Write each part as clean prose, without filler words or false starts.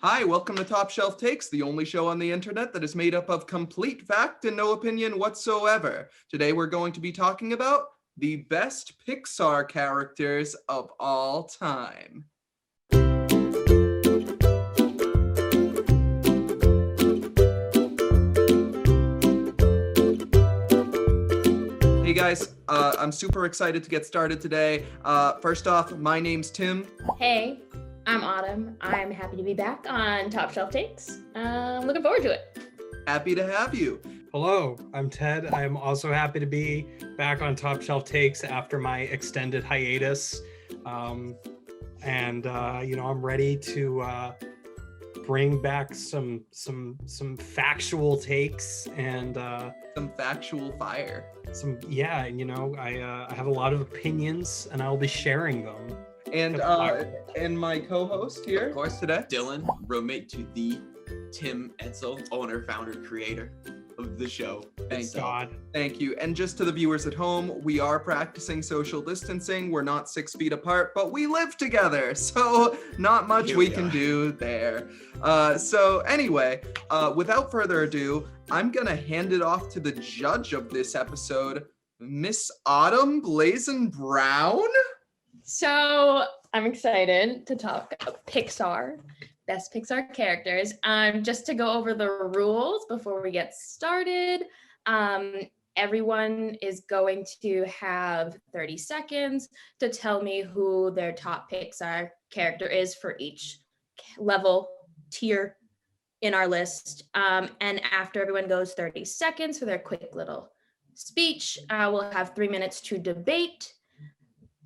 Hi, welcome to Top Shelf Takes, the only show on the internet that is made up of complete fact and no opinion whatsoever. Today we're going to be talking about the best Pixar characters of all time. Hey guys, I'm super excited to get started today. First off, my name's Tim. Hey, I'm Autumn. I'm happy to be back on Top Shelf Takes. Looking forward to it. Happy to have you. Hello, I'm Ted. I'm also happy to be back on Top Shelf Takes after my extended hiatus. I'm ready to bring back some factual takes and some factual fire. I have a lot of opinions and I'll be sharing them. And my co-host here, of course, today, Dylan, roommate to the Tim Etzel, owner, founder, creator of the show. Thank God. Thank you. And just to the viewers at home, we are practicing social distancing. We're not 6 feet apart, but we live together, so not much we can do there. So anyway, without further ado, I'm gonna hand it off to the judge of this episode, Miss Autumn Blazin' Brown. So I'm excited to talk about Pixar, best Pixar characters. Just to go over the rules before we get started, everyone is going to have 30 seconds to tell me who their top Pixar character is for each level tier in our list. And after everyone goes 30 seconds for their quick little speech, we'll have 3 minutes to debate.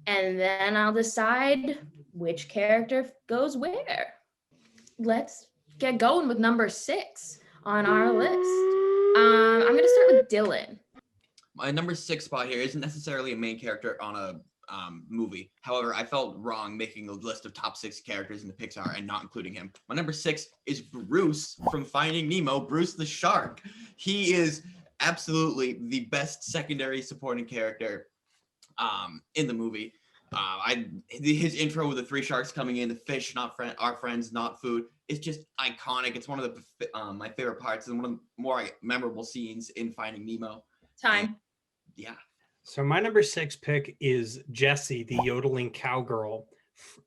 And then I'll decide which character goes where. Let's get going with number 6 on our list. I'm going to start with Dylan. My number 6 spot here isn't necessarily a main character on a movie. However, I felt wrong making a list of top 6 characters in the Pixar and not including him. My number 6 is Bruce from Finding Nemo, Bruce the Shark. He is absolutely the best secondary supporting character in the movie. His intro with the 3 sharks coming in, the fish, our friends, not food. It's just iconic. It's one of the my favorite parts and one of the more memorable scenes in Finding Nemo. Time. Yeah. So my number 6 pick is Jessie, the yodeling cowgirl,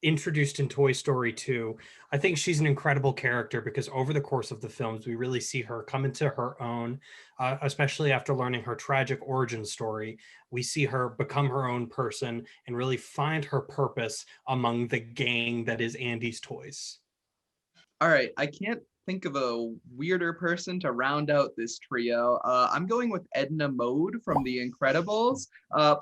introduced in Toy Story 2. I think she's an incredible character because over the course of the films, we really see her come into her own, especially after learning her tragic origin story. We see her become her own person and really find her purpose among the gang that is Andy's Toys. All right, I can't think of a weirder person to round out this trio. I'm going with Edna Mode from The Incredibles,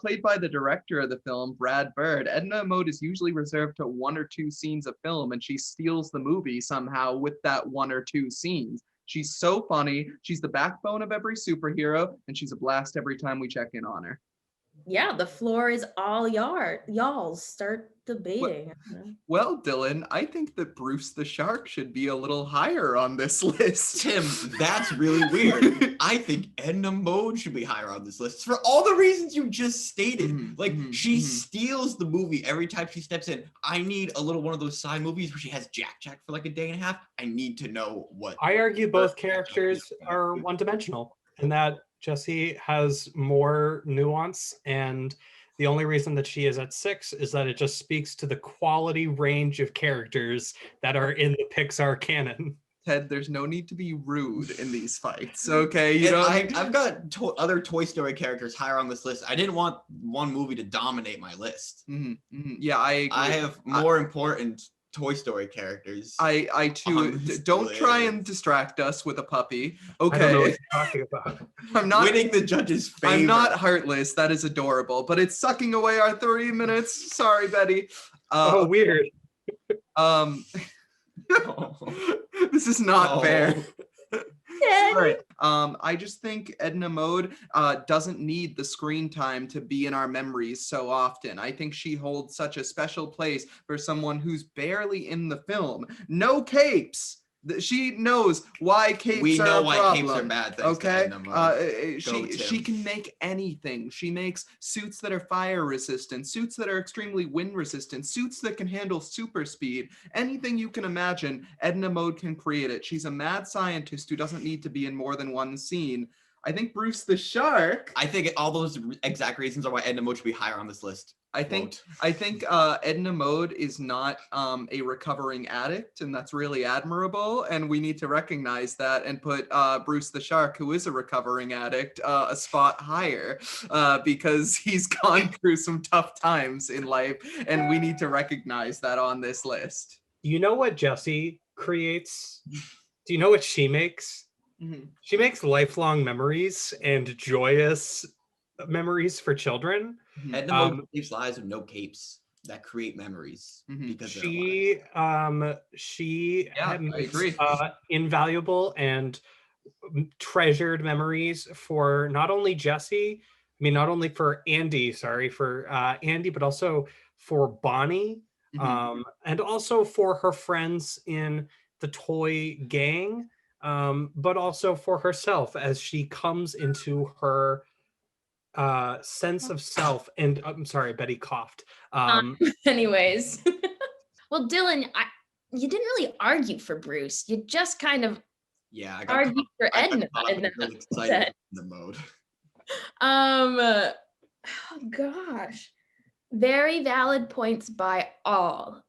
played by the director of the film, Brad Bird. Edna Mode is usually reserved to 1 or 2 scenes of film, and she steals the movie somehow with that 1 or 2 scenes. She's so funny. She's the backbone of every superhero, and she's a blast every time we check in on her. Yeah, the floor is all y'all's. Start debating. Well, Dylan, I think that Bruce the Shark should be a little higher on this list. Tim, that's really weird. I think Edna Mode should be higher on this list for all the reasons you just stated. She steals the movie every time she steps in. I need a little one of those side movies where she has Jack for like a day and a half. I need to know what. I argue both characters are one-dimensional and that Jessie has more nuance, and the only reason that she is at 6 is that it just speaks to the quality range of characters that are in the Pixar canon. Ted, there's no need to be rude in these fights, okay? I've got other Toy Story characters higher on this list. I didn't want one movie to dominate my list. Yeah, I agree. I have more important Toy Story characters. I too don't try and distract us with a puppy. Okay. I don't know what you're talking about. I'm not winning the judge's favor. I'm not heartless. That is adorable, but it's sucking away our 30 minutes. Sorry, Betty. Weird. This is not fair. All right. I just think Edna Mode doesn't need the screen time to be in our memories so often. I think she holds such a special place for someone who's barely in the film. No capes, She knows why capes We are know a why problem. capes are bad. Thanks to Okay, Edna Mode. she can make anything. She makes suits that are fire resistant, suits that are extremely wind resistant, suits that can handle super speed. Anything you can imagine, Edna Mode can create it. She's a mad scientist who doesn't need to be in more than one scene. I think Bruce the Shark. I think all those exact reasons are why Edna Mode should be higher on this list. I think Edna Mode is not a recovering addict, and that's really admirable. And we need to recognize that and put Bruce the Shark, who is a recovering addict, a spot higher because he's gone through some tough times in life, and we need to recognize that on this list. You know what Jessie creates? Do you know what she makes? Mm-hmm. She makes lifelong memories and joyous memories for children. Edna Mode saves lives with no capes that create memories because she I agree. Invaluable and treasured memories for not only Jessie, not only for Andy, Andy, but also for Bonnie, and also for her friends in the toy gang, but also for herself as she comes into her sense of self. And I'm sorry, Betty coughed. Anyways, well, Dylan, you didn't really argue for Bruce. You just kind of argued for Edna. Really excited in the mode. Oh gosh, very valid points by all.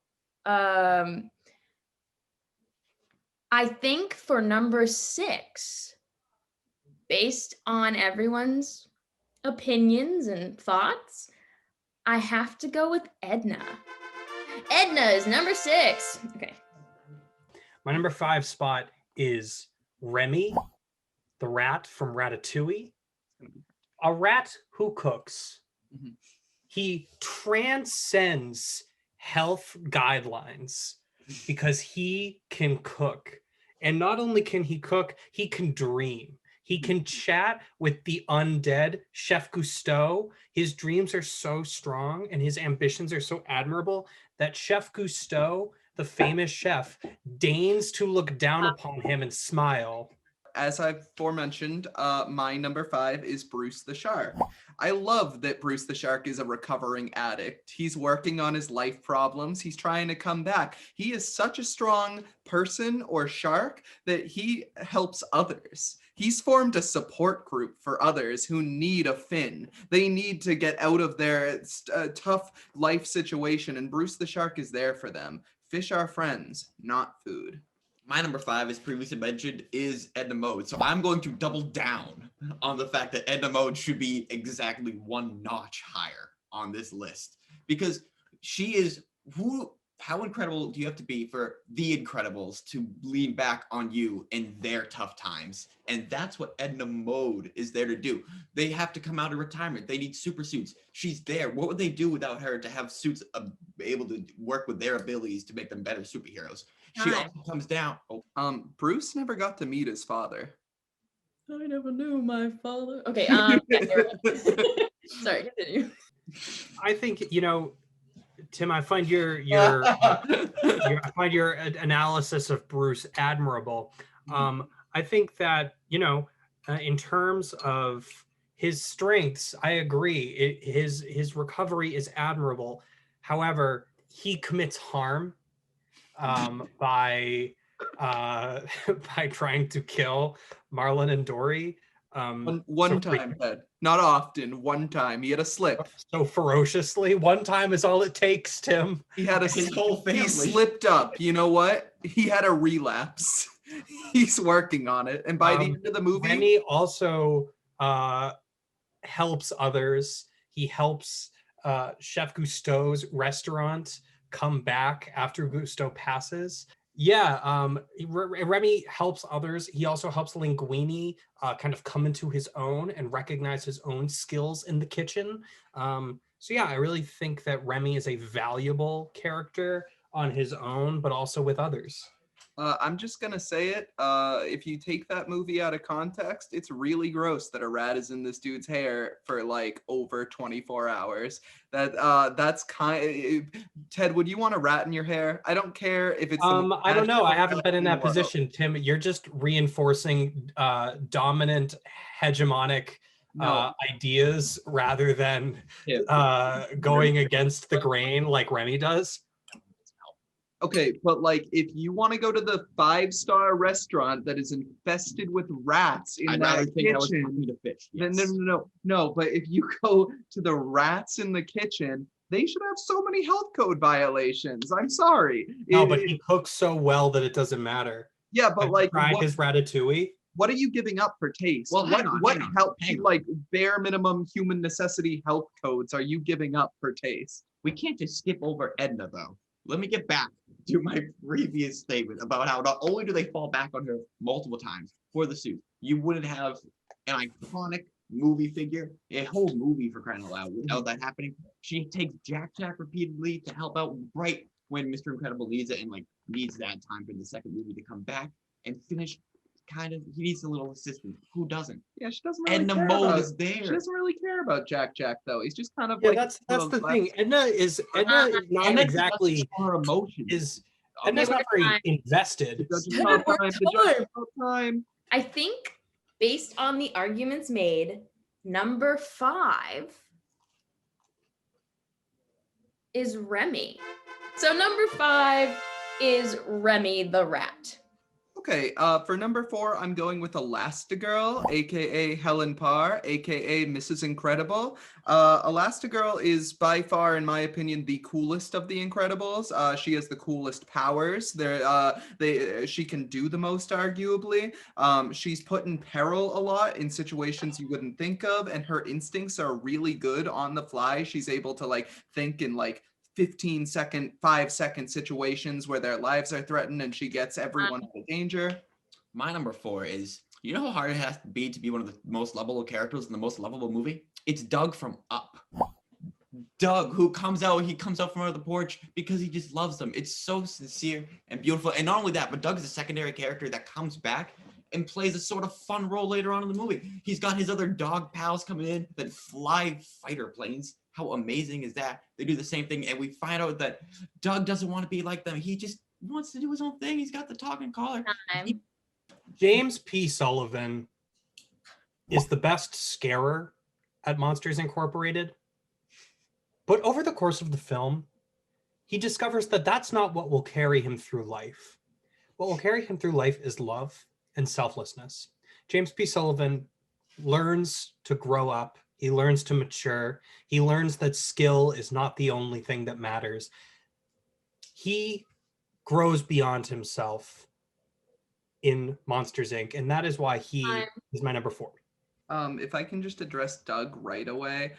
I think for number 6, based on everyone's opinions and thoughts, I have to go with Edna. Edna is number 6. Okay. My number 5 spot is Remy, the rat from Ratatouille. A rat who cooks. He transcends health guidelines because he can cook. And not only can he cook, he can dream. He can chat with the undead Chef Cousteau. His dreams are so strong and his ambitions are so admirable that Chef Cousteau, the famous chef, deigns to look down upon him and smile. As I've aforementioned, my number 5 is Bruce the Shark. I love that Bruce the Shark is a recovering addict. He's working on his life problems. He's trying to come back. He is such a strong person or shark that he helps others. He's formed a support group for others who need a fin. They need to get out of their tough life situation, and Bruce the Shark is there for them. Fish are friends, not food. My number 5, as previously mentioned, is Edna Mode. So I'm going to double down on the fact that Edna Mode should be exactly one notch higher on this list. Because she is how incredible do you have to be for the Incredibles to lean back on you in their tough times? And that's what Edna Mode is there to do. They have to come out of retirement. They need super suits. She's there. What would they do without her to have suits able to work with their abilities to make them better superheroes? She also comes down. Bruce never got to meet his father. I never knew my father. Okay, sorry, continue. I think, Tim, I find your analysis of Bruce admirable. I think that, in terms of his strengths, I agree. His recovery is admirable. However, he commits harm by trying to kill Marlon and Dory. One time, Ted. Not often. One time. He had a slip. So ferociously. One time is all it takes, Tim. He had his whole family. He slipped up. You know what? He had a relapse. He's working on it. And by the end of the movie, Remy also helps others. He helps Chef Cousteau's restaurant come back after Cousteau passes. Yeah, Remy helps others. He also helps Linguini kind of come into his own and recognize his own skills in the kitchen. So yeah, I really think that Remy is a valuable character on his own, but also with others. I'm just gonna say it. If you take that movie out of context, it's really gross that a rat is in this dude's hair for like over 24 hours. That's Ted, would you want a rat in your hair? I don't care if it's the most I don't know. I magical haven't been in rat that the world. position, Tim. You're just reinforcing dominant, hegemonic No, ideas rather than yeah. going against the grain like Remy does. Okay, but like if you want to go to the 5-star restaurant that is infested with rats in I'd that rather think I was kitchen, talking to fish. no, Yes. no. But if you go to the rats in the kitchen, they should have so many health code violations. I'm sorry. No, but he cooks so well that it doesn't matter. Yeah, but Have you like, tried his ratatouille? what are you giving up for taste? Well, hang on, what hang on, help hang on. like bare minimum human necessity health codes are you giving up for taste? We can't just skip over Edna, though. Let me get back to my previous statement about how not only do they fall back on her multiple times for the suit, you wouldn't have an iconic movie figure, a whole movie for crying out loud without that happening. She takes Jack repeatedly to help out right when Mr. Incredible needs it and like needs that time for the second movie to come back and finish. Kind of, he needs a little assistance. Who doesn't? Yeah, she doesn't really Edna care Mode about, is there. she doesn't really care about Jack though. He's just kind of Yeah, like that's little the left- thing. Edna is not Edna exactly her emotions. is Okay, Edna's not very invested. The judges call time, the judges call time. I think based on the arguments made, number 5 is Remy. So number 5 is Remy the rat. Okay, for number 4, I'm going with Elastigirl, aka Helen Parr, aka Mrs. Incredible. Elastigirl is by far, in my opinion, the coolest of the Incredibles. She has the coolest powers. She can do the most, arguably. She's put in peril a lot in situations you wouldn't think of, and her instincts are really good on the fly. She's able to like think in like 15-second, 5-second situations where their lives are threatened and she gets everyone out of danger. My number 4 is, you know how hard it has to be one of the most lovable characters in the most lovable movie? It's Doug from Up. Doug, who comes out from under the porch because he just loves them. It's so sincere and beautiful. And not only that, but Doug is a secondary character that comes back and plays a sort of fun role later on in the movie. He's got his other dog pals coming in that fly fighter planes. How amazing is that? They do the same thing, and we find out that Doug doesn't want to be like them. He just wants to do his own thing. He's got the talking collar. James P. Sullivan is the best scarer at Monsters Incorporated. But over the course of the film, he discovers that that's not what will carry him through life. What will carry him through life is love and selflessness. James P. Sullivan learns to grow up. He learns to mature. He learns that skill is not the only thing that matters. He grows beyond himself in Monsters, Inc. And that is why he is my number 4. If I can just address Doug right away,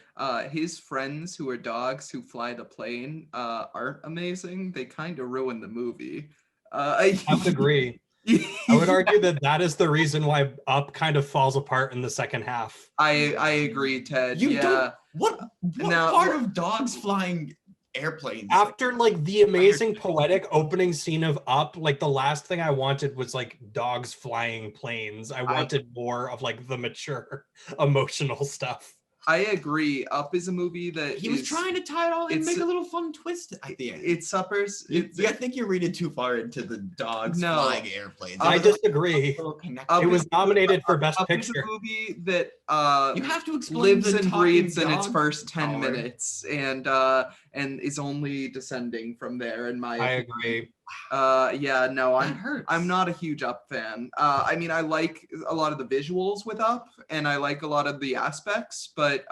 his friends who are dogs who fly the plane aren't amazing. They kind of ruin the movie. I would agree. I would argue that is the reason why Up kind of falls apart in the second half. I agree, Ted. What Now, part of dogs flying airplanes? After like the amazing poetic opening scene of Up, like the last thing I wanted was like dogs flying planes. I wanted more of like the mature emotional stuff. I agree. Up is a movie that He was trying to tie it all in and it's- make a little fun twist at the end. It suffers. I think you're reading too far into the dogs No. flying airplanes. I disagree. Up It was is- nominated for Best Up is Picture. a movie that You have to explain lives the and talking breathes in its dog first 10 power. minutes and is only descending from there, in my I opinion. agree. Yeah, no, That hurts. I'm not a huge Up fan. I mean, I like a lot of the visuals with Up, and I like a lot of the aspects, but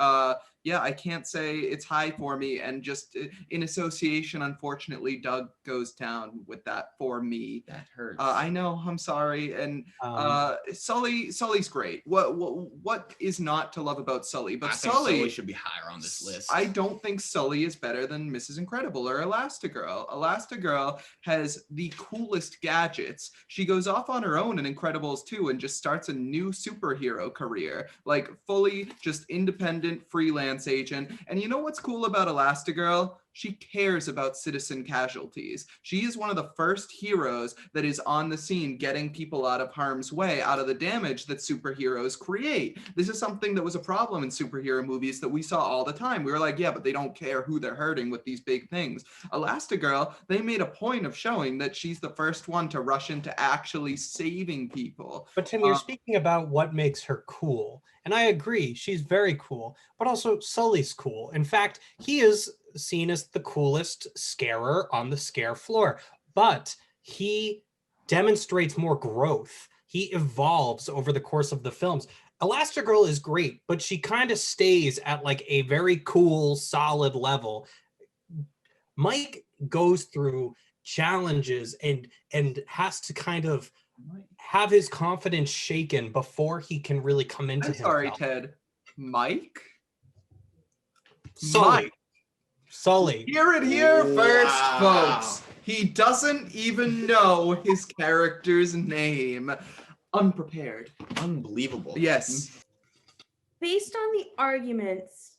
yeah, I can't say it's high for me. And just in association, unfortunately, Doug goes down with that for me. That hurts. I know, I'm sorry. And Sully's great. What is not to love about Sully? But I think Sully should be higher on this list. I don't think Sully is better than Mrs. Incredible or Elastigirl. Elastigirl has the coolest gadgets. She goes off on her own in Incredibles 2 and just starts a new superhero career, like fully just independent freelance agent. And you know what's cool about Elastigirl? she cares about citizen casualties. She is one of the first heroes that is on the scene getting people out of harm's way, out of the damage that superheroes create. This is something that was a problem in superhero movies that we saw all the time. We were like, yeah, but they don't care who they're hurting with these big things. Elastigirl, they made a point of showing that she's the first one to rush into actually saving people. But Tim, you're speaking about what makes her cool. And I agree, she's very cool, but also Sully's cool. In fact, he is seen as the coolest scarer on the scare floor, but he demonstrates more growth. He evolves over the course of the films. Elastigirl is great, but she kind of stays at like a very cool, solid level. Mike goes through challenges and has to kind of have his confidence shaken before he can really come into I'm sorry, himself. Ted. Mike? Sully. Mike. Sully. Hear it here first, Wow. folks. He doesn't even know his character's name. Unprepared. Unbelievable. Yes. Based on the arguments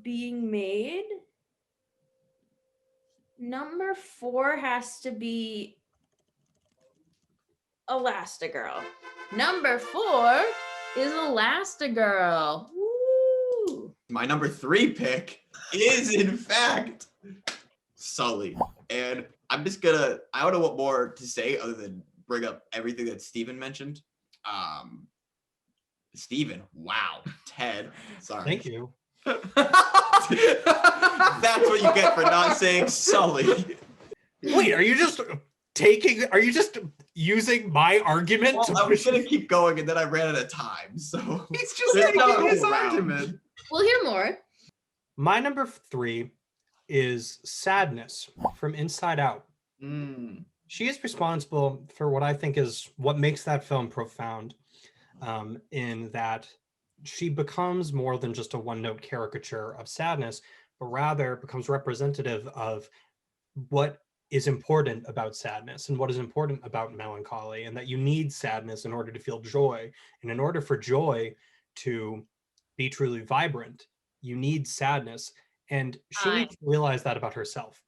being made, number 4 has to be Elastigirl. Number 4 is Elastigirl. Woo! My number 3 pick is, in fact, Sully. And I'm just gonna, I don't know what more to say other than bring up everything that Steven mentioned. Steven, wow. Ted, sorry. Thank you. That's what you get for not saying Sully. Wait, are you just using my argument Well, to I was push gonna keep going and then I ran out of time, so. He's just There's no making his round. argument. We'll hear more. My number 3 is Sadness from Inside Out. She is responsible for what I think is what makes that film profound, in that she becomes more than just a one-note caricature of sadness, but rather becomes representative of what is important about sadness and what is important about melancholy, and that you need sadness in order to feel joy. And in order for joy to be truly vibrant, you need sadness. And she needs to realize that about herself.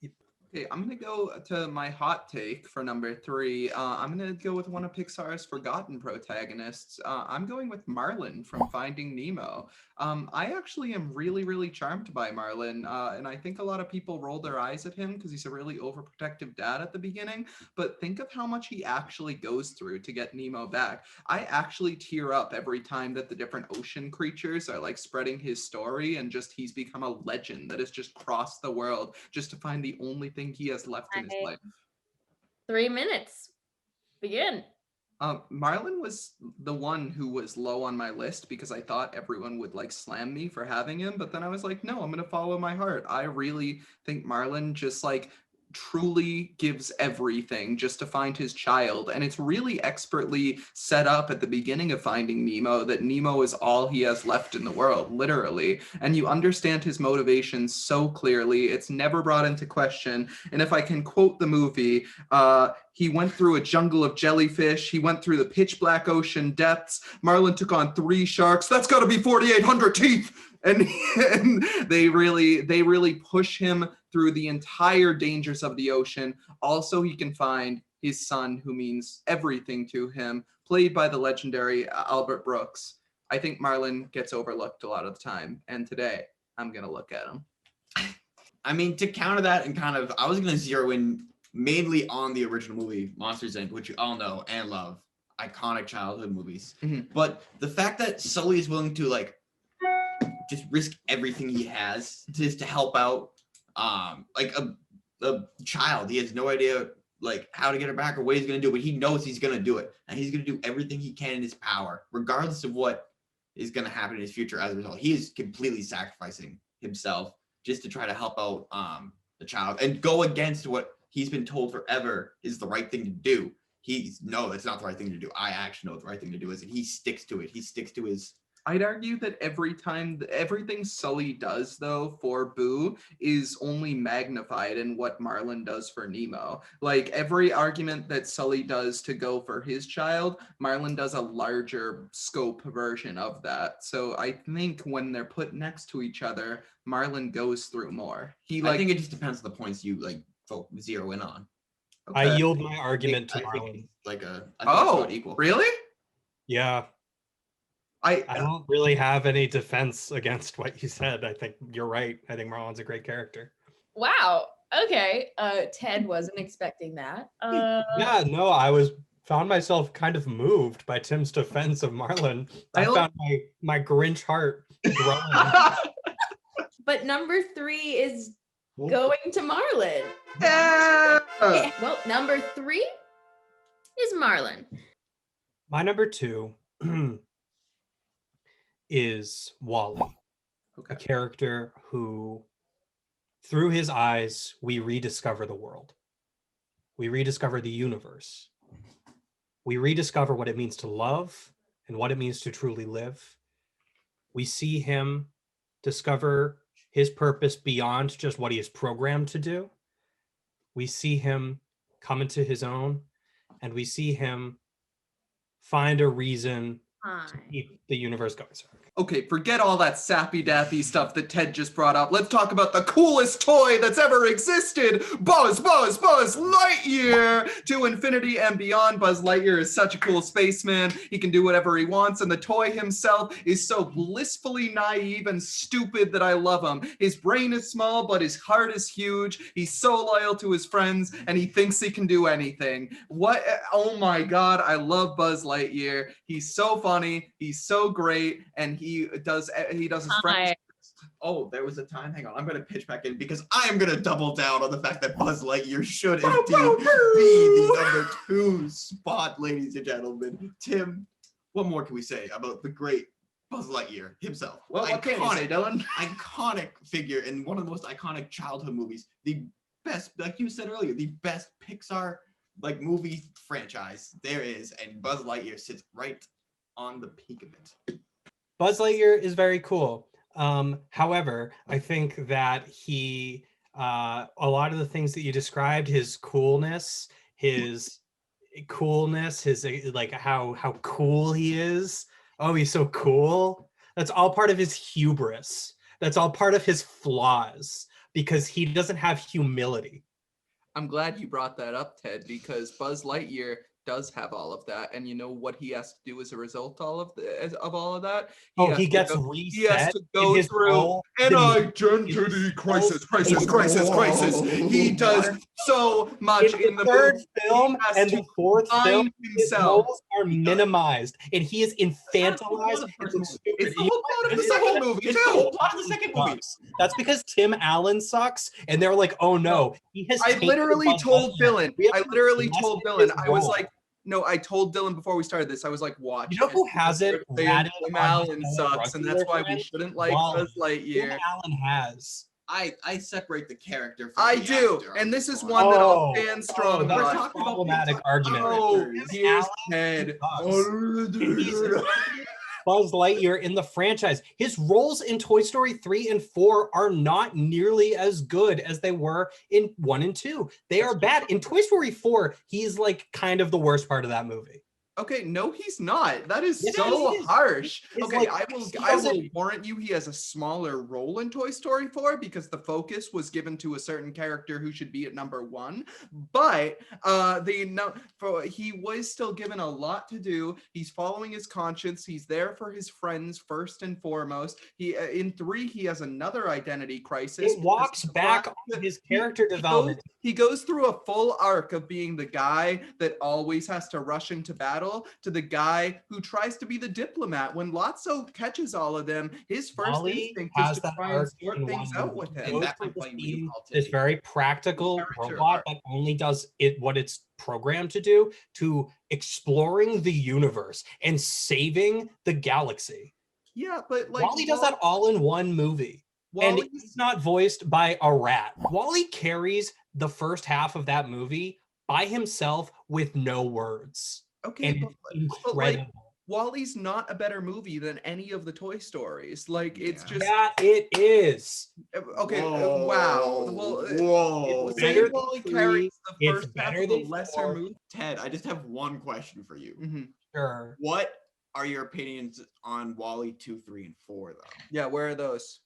Okay, I'm gonna go to my hot take for number 3. I'm gonna go with one of Pixar's forgotten protagonists. I'm going with Marlin from Finding Nemo. I actually am really, really charmed by Marlin, and I think a lot of people roll their eyes at him because he's a really overprotective dad at the beginning. But think of how much he actually goes through to get Nemo back. I actually tear up every time that the different ocean creatures are like spreading his story, and just he's become a legend that has just crossed the world just to find the only thing he has left in his life. 3 minutes. Begin. Marlin was the one who was low on my list because I thought everyone would like slam me for having him, but then I was like, no, I'm gonna follow my heart. I really think Marlin just like truly gives everything just to find his child, and it's really expertly set up at the beginning of Finding Nemo that Nemo is all he has left in the world, literally, and you understand his motivations so clearly. It's never brought into question. And if I can quote the movie, he went through a jungle of jellyfish. He went through the pitch black ocean depths. Marlin took on 3 sharks. That's got to be 4,800 teeth. And they really push him through the entire dangers of the ocean. Also, he can find his son, who means everything to him, played by the legendary Albert Brooks. I think Marlin gets overlooked a lot of the time, and today I'm gonna look at him. I mean, to counter that and kind of, I was gonna zero in mainly on the original movie, Monsters, Inc., which you all know and love, iconic childhood movies. But the fact that Sully is willing to like just risk everything he has just to help out like a child. He has no idea like how to get her back or what he's gonna do, but he knows he's gonna do it, and he's gonna do everything he can in his power, regardless of what is gonna happen in his future as a result. He is completely sacrificing himself just to try to help out the child and go against what he's been told forever is the right thing to do. No, that's not the right thing to do. I actually know what the right thing to do is, and he sticks to it. He sticks to his I'd argue that everything Sully does though for Boo is only magnified in what Marlin does for Nemo. Like every argument that Sully does to go for his child, Marlin does a larger scope version of that. So I think when they're put next to each other, Marlin goes through more. I think it just depends on the points you like zero in on. I Okay. yield my argument to I think Marlin. like I think it's Oh, about equal. really? Yeah, I don't really have any defense against what you said. I think you're right. I think Marlin's a great character. Wow. Okay. Ted wasn't expecting that. Yeah, no, found myself kind of moved by Tim's defense of Marlin. I found my Grinch heart growing. But number 3 is going to Marlin. Yeah. Okay, well, number 3 is Marlin. My number 2 is Wally, a character who, through his eyes, we rediscover the world. We rediscover the universe. We rediscover what it means to love and what it means to truly live. We see him discover his purpose beyond just what he is programmed to do. We see him come into his own, and we see him find a reason to keep the universe going. Sorry. Okay, forget all that sappy dappy stuff that Ted just brought up. Let's talk about the coolest toy that's ever existed. Buzz Lightyear to infinity and beyond. Buzz Lightyear is such a cool spaceman. He can do whatever he wants, and the toy himself is so blissfully naive and stupid that I love him. His brain is small, but his heart is huge. He's so loyal to his friends, and he thinks he can do anything. Oh my God, I love Buzz Lightyear. He's so funny, he's so great, and he does his friends. Oh, there was a time. Hang on, I'm going to pitch back in because I am going to double down on the fact that Buzz Lightyear should indeed be the number 2 spot, ladies and gentlemen. Tim, what more can we say about the great Buzz Lightyear himself? Well, what can you say, Dylan? Iconic figure in one of the most iconic childhood movies. The best, like you said earlier, the best Pixar like movie franchise there is, and Buzz Lightyear sits right on the peak of it. Buzz Lightyear is very cool. However, I think that he, a lot of the things that you described, his coolness, his like how cool he is. Oh, he's so cool. That's all part of his hubris. That's all part of his flaws because he doesn't have humility. I'm glad you brought that up, Ted, because Buzz Lightyear does have all of that, and you know what he has to do as a result all of that? He gets reset. He has to go through an identity crisis. He does so much in the third movie. film and the fourth film. His Himself. roles are minimized, and he is infantilized. It's the whole plot of the second movie It's the whole too. plot of the second movie. That's because Tim Allen sucks, and they're like, "Oh no, he has." I literally told Dylan. I was like, no, I told Dylan before we started this. I was like, watch. You know who hasn't ratted Tim on Allen his sucks, and that's why we friend? shouldn't like Wally. Buzz Lightyear. Tim Allen has. I separate the character from I the do, actor and on this is one. one that I'll stand strong that's on. a problematic argument. Oh, Tim here's Allen Ted. sucks. Buzz Lightyear in the franchise. His roles in Toy Story 3 and 4 are not nearly as good as they were in 1 and 2. They are bad. In Toy Story 4, he's like kind of the worst part of that movie. Okay, no, he's not. That is Yes, so he is. harsh. He's Okay, like- I will warrant you. He has a smaller role in Toy Story 4 because the focus was given to a certain character who should be at number 1. But he was still given a lot to do. He's following his conscience. He's there for his friends first and foremost. He in 3 he has another identity crisis. It walks back on his character development. He goes through a full arc of being the guy that always has to rush into battle to the guy who tries to be the diplomat. When Lotso catches all of them, his first Wally instinct has is to that try and arc sort in things one out with movie. him. And Goes that through might the play into theme, politics. this very practical Character robot arc. that only does it what it's programmed to do, to exploring the universe and saving the galaxy. Yeah, but like Wally does that all in one movie. And Wally's he's not voiced by a rat. Wally carries the first half of that movie by himself with no words. okay, And but it's incredible. WALL-E's not a better movie than any of the Toy Stories. Like, it's just Yeah, it is. okay. Whoa, Wow. Well, whoa. saying Better WALL-E than carries the it's first half better of a than lesser 4. movie. Ted, I just have one question for you. Sure. What are your opinions on WALL-E 2, 3, and 4, though? Yeah, where are those?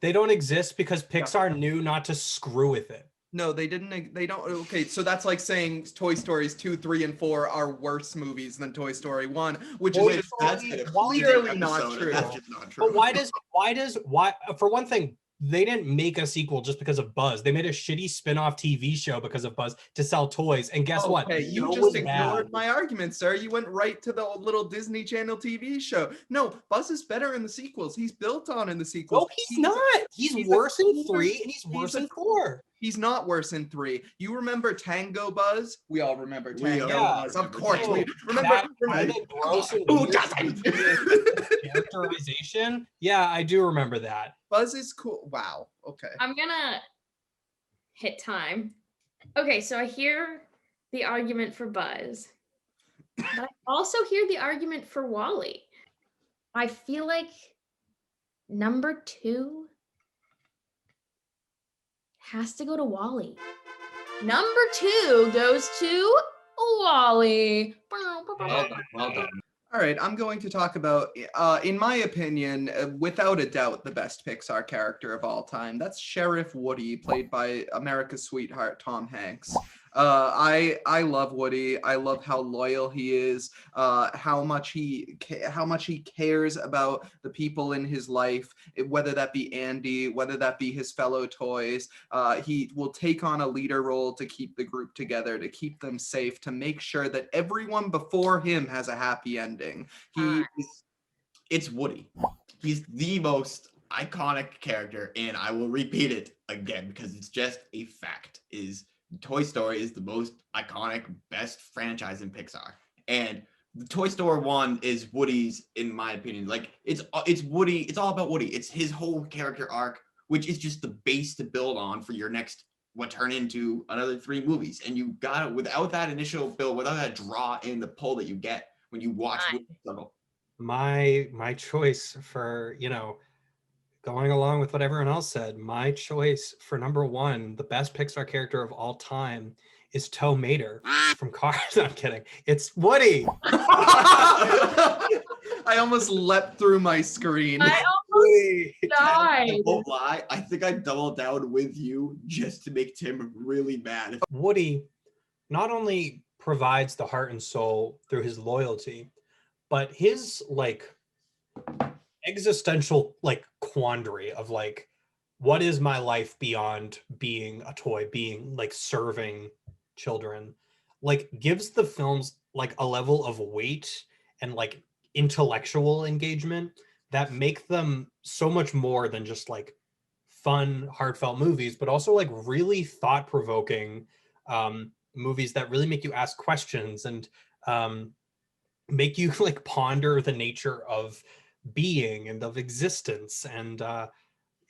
They don't exist because Pixar knew not to screw with it. No, they didn't. They don't. Okay, so that's like saying Toy Stories 2, 3, and 4 are worse movies than Toy Story 1, which is just That's clearly not true. That's just not true. But why for one thing, they didn't make a sequel just because of Buzz. They made a shitty spin-off TV show because of Buzz to sell toys. And guess what? Okay, The you show just was ignored bad. my argument, sir. You went right to the little Disney Channel TV show. No, Buzz is better in the sequels. He's built on in the sequels. No, he's not. He's he's a worse in cooler- 3 and he's worse a- in 4. He's not worse in 3. You remember Tango Buzz? We all remember We Tango all Buzz. Of remember course, Tango. we remember. That kind of gross and Who weird doesn't? characterization. Yeah, I do remember that. Buzz is cool. Wow. Okay. I'm gonna hit time. Okay, so I hear the argument for Buzz, but I also hear the argument for Wally. I feel like number 2 has to go to Wally. Number 2 goes to Wally. Well done. Well done. All right, I'm going to talk about, in my opinion, without a doubt, the best Pixar character of all time. That's Sheriff Woody, played by America's sweetheart, Tom Hanks. I love Woody. I love how loyal he is, how much he cares about the people in his life, whether that be Andy, whether that be his fellow toys. He will take on a leader role to keep the group together, to keep them safe, to make sure that everyone before him has a happy ending. It's Woody. He's the most iconic character, and I will repeat it again because it's just a fact. Toy Story is the most iconic, best franchise in Pixar. And the Toy Story 1 is Woody's, in my opinion. Like, it's Woody, it's all about Woody. It's his whole character arc, which is just the base to build on for your next, what turn into another 3 movies. And you got it without that initial build, without that draw and the pull that you get when you watch Woody struggle. My choice for, going along with what everyone else said, my choice for number 1, the best Pixar character of all time, is Tow Mater from Cars. No, I'm kidding. It's Woody. I almost leapt through my screen. I almost Woody. died. I won't lie, I think I doubled down with you just to make Tim really mad. Woody not only provides the heart and soul through his loyalty, but his existential quandary of what is my life beyond being a toy, being serving children, gives the films a level of weight and intellectual engagement that make them so much more than just fun, heartfelt movies, but also really thought-provoking movies that really make you ask questions and make you ponder the nature of being and of existence. And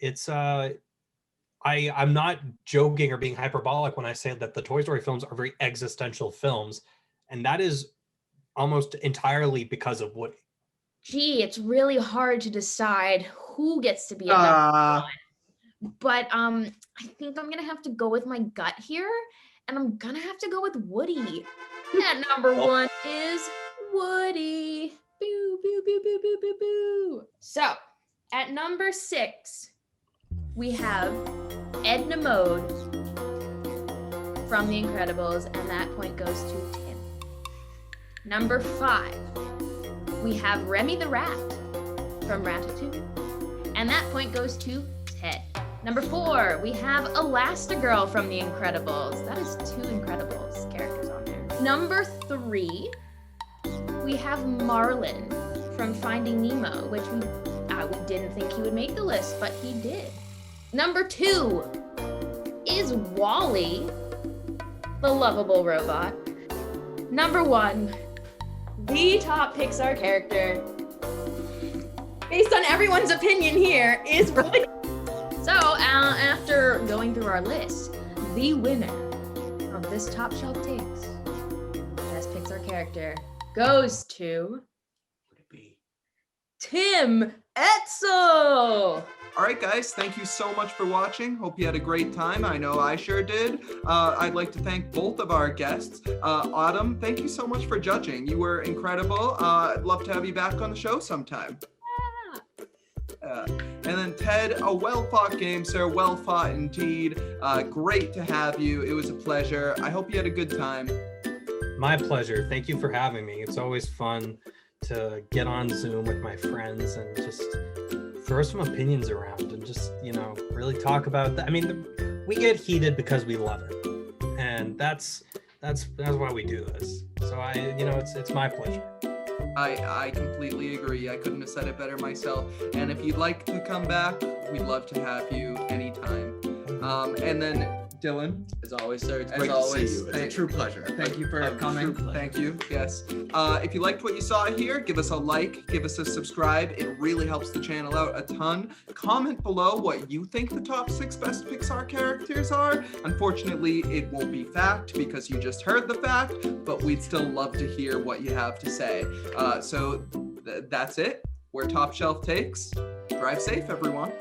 it's I'm not joking or being hyperbolic when I say that the Toy Story films are very existential films, and that is almost entirely because of Woody. Gee, it's really hard to decide who gets to be a number 1. But I think I'm gonna have to go with my gut here, and I'm gonna have to go with Woody. That number 1 is Woody. Boo, boo, boo, boo, boo, boo, boo. So, at number 6, we have Edna Mode from The Incredibles, and that point goes to Tim. Number 5, we have Remy the Rat from Ratatouille, and that point goes to Ted. Number 4, we have Elastigirl from The Incredibles. That is 2 Incredibles characters on there. Number 3, we have Marlin from Finding Nemo, which we didn't think he would make the list, but he did. Number 2 is Wally, the lovable robot. Number 1, the top Pixar character, based on everyone's opinion here, is Woody. So, after going through our list, the winner of this Top Shelf Takes Best Pixar character goes to Tim Etzel. All right, guys, thank you so much for watching. Hope you had a great time. I know I sure did. I'd like to thank both of our guests. Autumn, thank you so much for judging. You were incredible. I'd love to have you back on the show sometime. And then Ted, a well-fought game, sir. Well-fought indeed. Great to have you. It was a pleasure. I hope you had a good time. My pleasure. Thank you for having me. It's always fun to get on Zoom with my friends and just throw some opinions around and just, really talk about that. I mean, we get heated because we love it. And that's why we do this. So it's my pleasure. I completely agree. I couldn't have said it better myself. And if you'd like to come back, we'd love to have you anytime. And then Dylan, As always, sir, it's As great always, to see you. It's a true pleasure. thank you for A true coming. pleasure. Thank you. Yes. If you liked what you saw here, give us a like, give us a subscribe. It really helps the channel out a ton. Comment below what you think the top 6 best Pixar characters are. Unfortunately, it won't be fact because you just heard the fact, but we'd still love to hear what you have to say. So that's it. We're Top Shelf Takes. Drive safe, everyone.